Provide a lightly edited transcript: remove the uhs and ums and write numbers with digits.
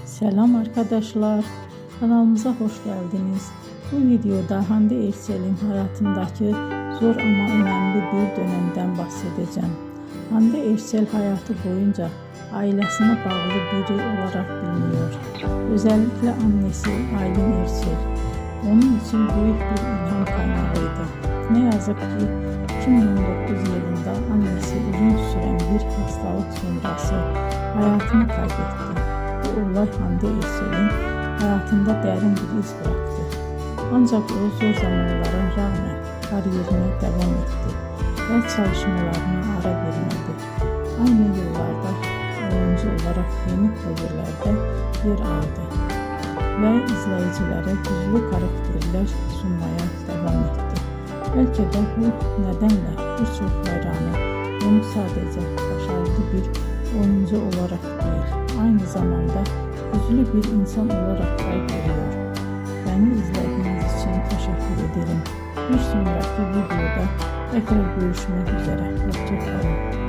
Selam arkadaşlar, kanalımıza hoş geldiniz. Bu videoda Hande Erçel'in hayatındaki zor ama önemli bir dönemden bahsedeceğim. Hande Erçel hayatı boyunca ailesine bağlı biri olarak biliniyor. Özellikle annesi Aylin Erçel onun için büyük bir ilham kaynağıydı. Ne yazık ki 2019 yılında annesi uzun süren bir hastalık sonrası hayatını kaybetti. Bu olay Hande Erçel'in hayatında derin bir iz bıraktı. Ancak o zor zamanlara rağmen kariyerine devam etti ve çalışmalarına ara vermedi. Aynı yıllarda oyuncu olarak yeni projelerde yer aldı ve izleyicilere güçlü karakterler sunmaya devam etti. Belki de bu nedenle birçok hayranı onu sadece başarılı bir oyuncu olarak değil, aynı zamanda güçlü bir insan olarak da görüyor. Beni izlediğiniz için teşekkür ederim. Bir sonraki videoda tekrar görüşmek üzere. Hoşça kalın.